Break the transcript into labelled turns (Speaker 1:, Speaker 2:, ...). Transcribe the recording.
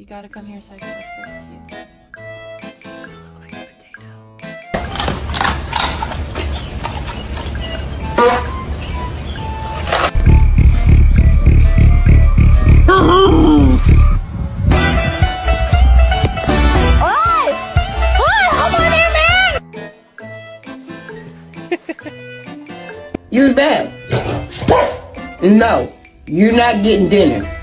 Speaker 1: gotta come here so I can whisper it to you. You look like a potato.
Speaker 2: You're bad. No, you're not getting dinner.